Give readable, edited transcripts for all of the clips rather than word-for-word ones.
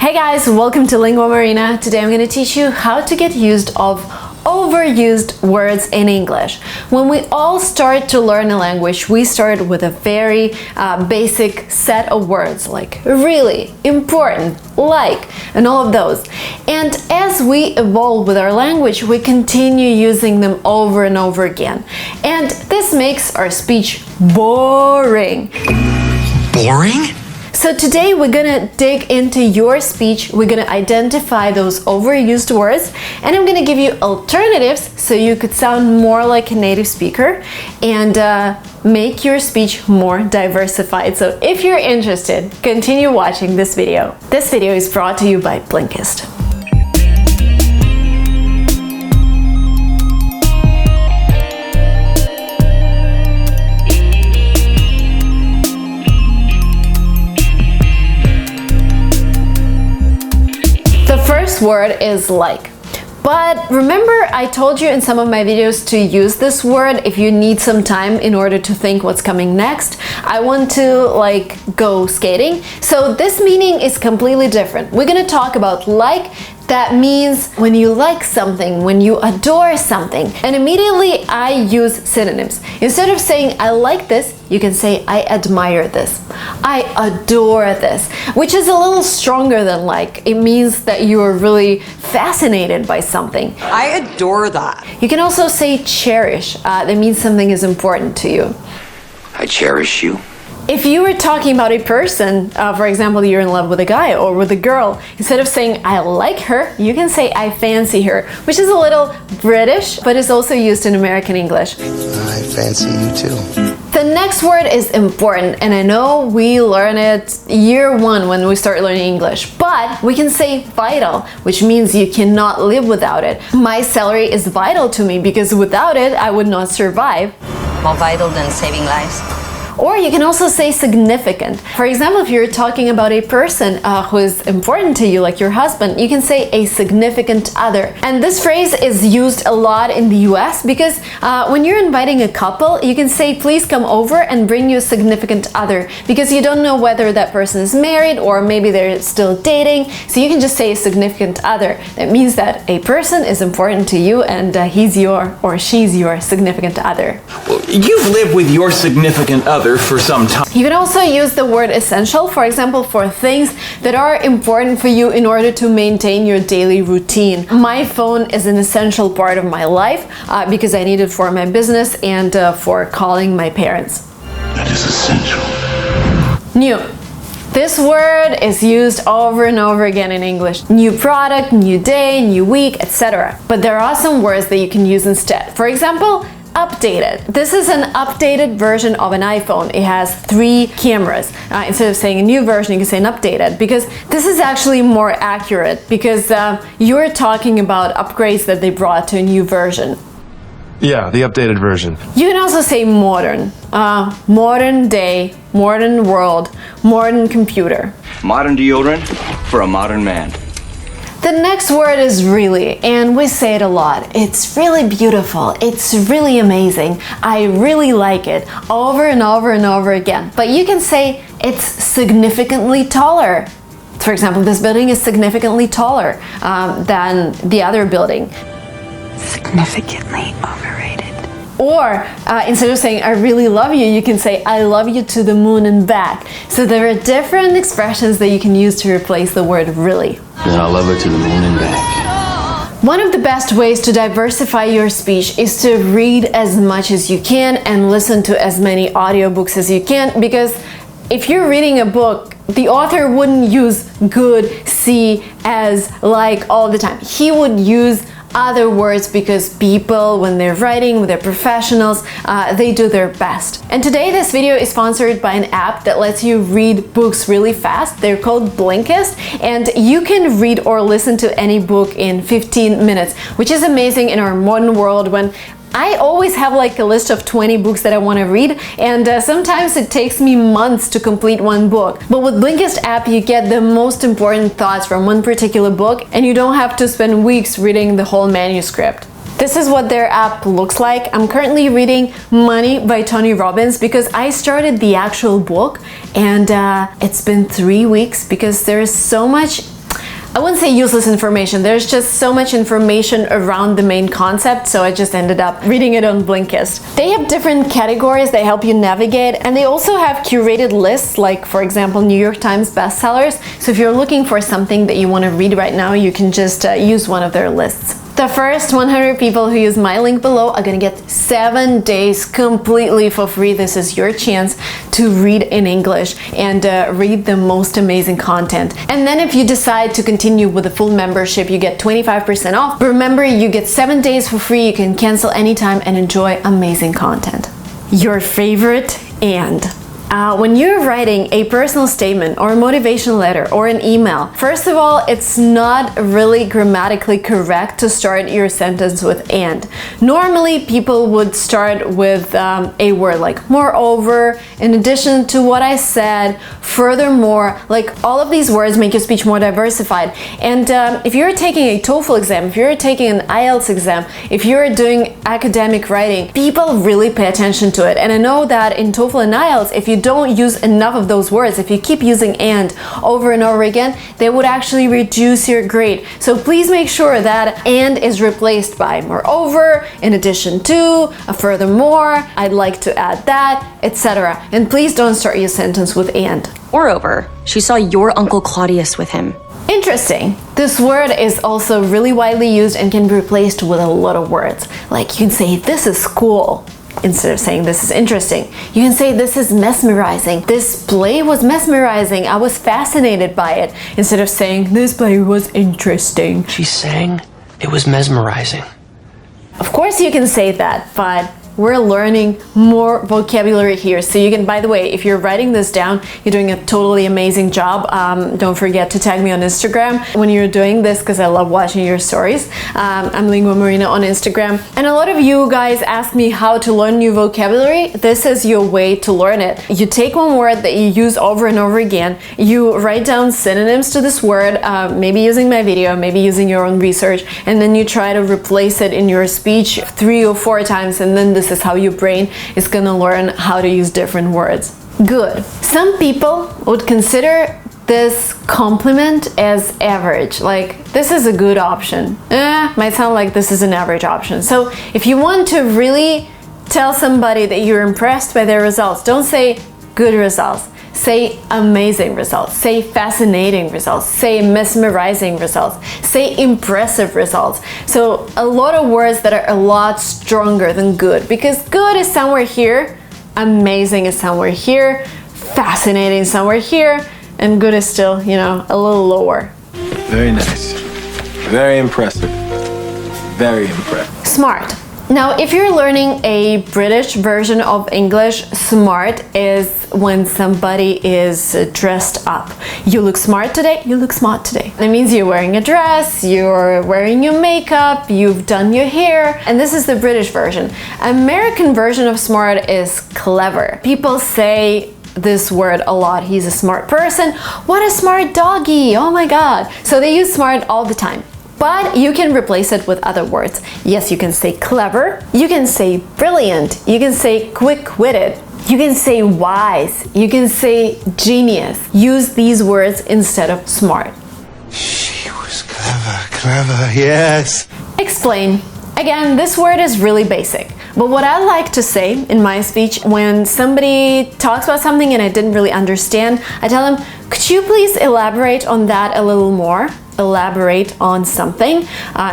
Hey guys, welcome to linguamarina. Today I'm going to teach you how to get used of overused words in English. When we all start to learn a language, we start with a very basic set of words like really, important, like, and all of those. And as we evolve with our language, we continue using them over and over again. And this makes our speech boring. Boring? So today we're gonna dig into your speech, we're gonna identify those overused words, and I'm gonna give you alternatives so you could sound more like a native speaker and make your speech more diversified. So if you're interested, continue watching this video. This video is brought to you by Blinkist. Word is like. But remember, I told you in some of my videos to use this word if you need some time in order to think what's coming next. I want to go skating. So this meaning is completely different. We're gonna talk about like. That means when you like something, when you adore something. And immediately I use synonyms. Instead of saying I like this, you can say I admire this. I adore this, which is a little stronger than like. It means that you are really fascinated by something. I adore that. You can also say cherish. That means something is important to you. I cherish you. If you were talking about a person, for example, you're in love with a guy or with a girl, instead of saying I like her, you can say I fancy her, which is a little British, but is also used in American English. I fancy you too. The next word is important, and I know we learn it year one when we start learning English, but we can say vital, which means you cannot live without it. My salary is vital to me because without it, I would not survive. More vital than saving lives. Or you can also say significant. For example, if you're talking about a person who is important to you, like your husband, you can say a significant other. And this phrase is used a lot in the US because when you're inviting a couple, you can say, please come over and bring your significant other, because you don't know whether that person is married or maybe they're still dating. So you can just say a significant other. That means that a person is important to you and he's your or she's your significant other. Well, you've lived with your significant other for some time. You can also use the word essential, for example, for things that are important for you in order to maintain your daily routine. My phone is an essential part of my life because I need it for my business and for calling my parents. That is essential. New. This word is used over and over again in English. New product, new day, new week, etc. But there are some words that you can use instead. For example, updated. This is an updated version of an iPhone. It has 3 cameras. Instead of saying a new version, you can say an updated, because this is actually more accurate because you're talking about upgrades that they brought to a new version. Yeah, the updated version. You can also say modern. Modern day, modern world, modern computer. Modern deodorant for a modern man. The next word is really, and we say it a lot. It's really beautiful. It's really amazing. I really like it, over and over and over again. But you can say it's significantly taller. For example, this building is significantly taller than the other building. Significantly overrated. Or instead of saying I really love you, you can say I love you to the moon and back. So there are different expressions that you can use to replace the word really. And I love her to the moon and back. One of the best ways to diversify your speech is to read as much as you can and listen to as many audiobooks as you can, because if you're reading a book, the author wouldn't use good, see, as, like all the time. He would use other words because people, when they're writing, when they're professionals, they do their best. And today this video is sponsored by an app that lets you read books really fast. They're called Blinkist, and you can read or listen to any book in 15 minutes, which is amazing in our modern world when I always have like a list of 20 books that I want to read, and sometimes it takes me months to complete one book. But with Blinkist app, you get the most important thoughts from one particular book, and you don't have to spend weeks reading the whole manuscript. This is what their app looks like. I'm currently reading Money by Tony Robbins because I started the actual book, and it's been 3 weeks because there's so much I wouldn't say useless information. There's just so much information around the main concept, so I just ended up reading it on Blinkist. They have different categories that help you navigate, and they also have curated lists, like for example New York Times bestsellers. So if you're looking for something that you want to read right now, you can just use one of their lists. The first 100 people who use my link below are gonna get 7 days completely for free. This is your chance to read in English and read the most amazing content. And then if you decide to continue with the full membership, you get 25% off. But remember, you get 7 days for free. You can cancel anytime and enjoy amazing content. Your favorite and. When you're writing a personal statement or a motivation letter or an email, first of all, it's not really grammatically correct to start your sentence with and. Normally, people would start with a word like moreover, in addition to what I said, furthermore, like all of these words make your speech more diversified. And if you're taking a TOEFL exam, if you're taking an IELTS exam, if you're doing academic writing, people really pay attention to it. And I know that in TOEFL and IELTS, if you don't use enough of those words, if you keep using and over and over again, they would actually reduce your grade. So please make sure that and is replaced by moreover, in addition to, furthermore, I'd like to add that, etc. And please don't start your sentence with and. Moreover, she saw your Uncle Claudius with him. Interesting. This word is also really widely used and can be replaced with a lot of words. Like you can say, this is cool, instead of saying this is interesting. You can say this is mesmerizing. This play was mesmerizing. I was fascinated by it. Instead of saying this play was interesting. She sang, it was mesmerizing. Of course you can say that, but we're learning more vocabulary here. So you can, by the way, if you're writing this down, you're doing a totally amazing job. Don't forget to tag me on Instagram when you're doing this, because I love watching your stories. I'm linguamarina on Instagram. And a lot of you guys ask me how to learn new vocabulary. This is your way to learn it. You take one word that you use over and over again, you write down synonyms to this word, maybe using my video, maybe using your own research, and then you try to replace it in your speech 3 or 4 times, and then this is how your brain is gonna learn how to use different words. Good. Some people would consider this compliment as average, like this is a good option. Might sound like this is an average option. So if you want to really tell somebody that you're impressed by their results, don't say good results. Say amazing results, say fascinating results, say mesmerizing results, say impressive results. So a lot of words that are a lot stronger than good, because good is somewhere here, amazing is somewhere here, fascinating somewhere here, and good is still, you know, a little lower. Very nice. Very impressive. Very impressive. Smart. Now, if you're learning a British version of English, smart is when somebody is dressed up. You look smart today, you look smart today. That means you're wearing a dress, you're wearing your makeup, you've done your hair, and this is the British version. American version of smart is clever. People say this word a lot. He's a smart person. What a smart doggy. Oh my God. So they use smart all the time. But you can replace it with other words. Yes, you can say clever, you can say brilliant, you can say quick-witted, you can say wise, you can say genius. Use these words instead of smart. She was clever, yes. Explain. Again, this word is really basic. But what I like to say in my speech when somebody talks about something and I didn't really understand, I tell them, could you please elaborate on that a little more? Elaborate on something.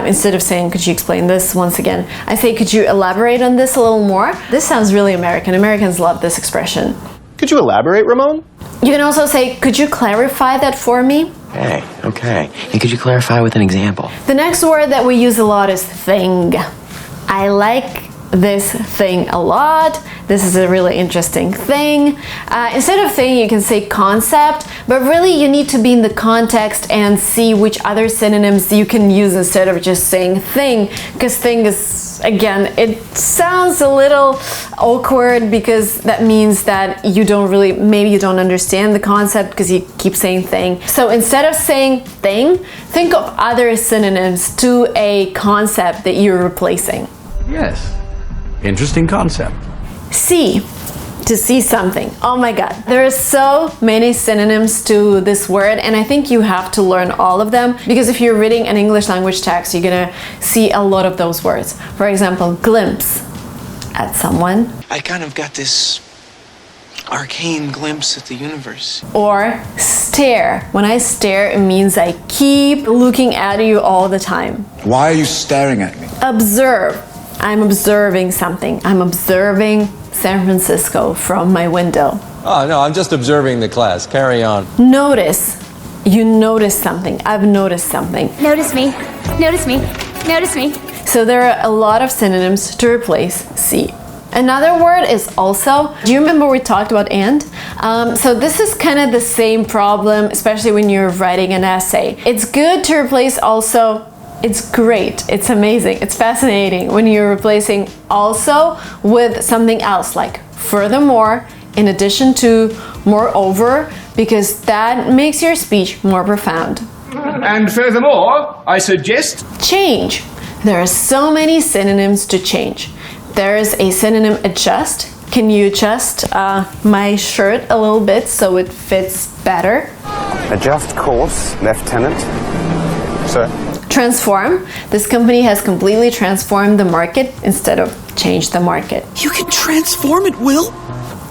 Instead of saying, could you explain this once again? I say, could you elaborate on this a little more? This sounds really American. Americans love this expression. Could you elaborate, Ramon? You can also say, could you clarify that for me? Okay. And could you clarify with an example? The next word that we use a lot is thing. I like this thing a lot. This is a really interesting thing. Instead of thing, you can say concept, but really you need to be in the context and see which other synonyms you can use instead of just saying thing, because thing is, again, it sounds a little awkward because that means that you don't really, maybe you don't understand the concept because you keep saying thing. So instead of saying thing, think of other synonyms to a concept that you're replacing. Yes. Interesting concept. See. To see something. Oh my god. There are so many synonyms to this word, and I think you have to learn all of them, because if you're reading an English language text, you're gonna see a lot of those words. For example, glimpse at someone. I kind of got this arcane glimpse at the universe. Or stare. When I stare, it means I keep looking at you all the time. Why are you staring at me? Observe. I'm observing something. I'm observing San Francisco from my window. Oh, no, I'm just observing the class. Carry on. Notice. You notice something. I've noticed something. Notice me. Notice me. Notice me. So there are a lot of synonyms to replace see. Another word is also. Do you remember we talked about and? So this is kind of the same problem, especially when you're writing an essay. It's good to replace also. It's great, it's amazing, it's fascinating when you're replacing also with something else like furthermore, in addition to, moreover, because that makes your speech more profound. And furthermore, I suggest change. There are so many synonyms to change. There is a synonym adjust. Can you adjust my shirt a little bit so it fits better? Adjust course, Lieutenant. Sir. Transform. This company has completely transformed the market instead of change the market. You can transform it, Will.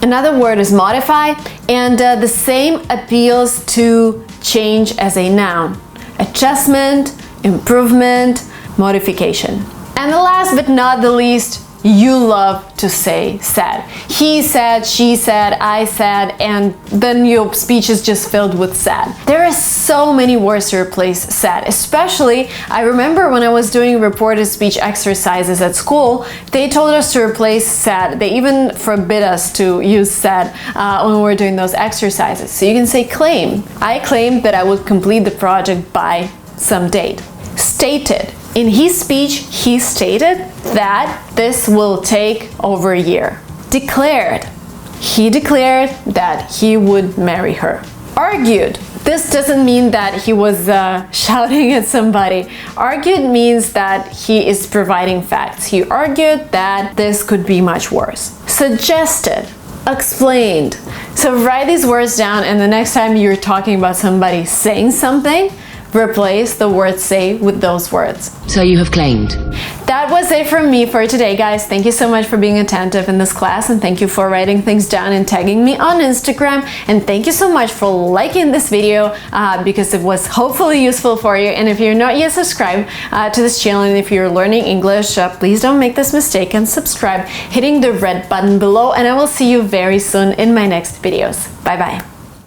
Another word is modify, and the same appeals to change as a noun. Adjustment, improvement, modification. And the last but not the least, you love to say said. He said, she said, I said, and then your speech is just filled with said. There are so many words to replace said. Especially, I remember when I was doing reported speech exercises at school, they told us to replace said. They even forbid us to use said when we were doing those exercises. So you can say claim. I claimed that I would complete the project by some date. Stated. In his speech, he stated that this will take over a year. Declared. He declared that he would marry her. Argued. This doesn't mean that he was shouting at somebody. Argued means that he is providing facts. He argued that this could be much worse. Suggested. Explained. So write these words down, and the next time you're talking about somebody saying something, replace the word say with those words. So you have claimed. That was it from me for today, guys. Thank you so much for being attentive in this class, and thank you for writing things down and tagging me on Instagram, and thank you so much for liking this video because it was hopefully useful for you. And if you're not yet subscribed to this channel, and if you're learning English, please don't make this mistake and subscribe, hitting the red button below, and I will see you very soon in my next videos. Bye bye.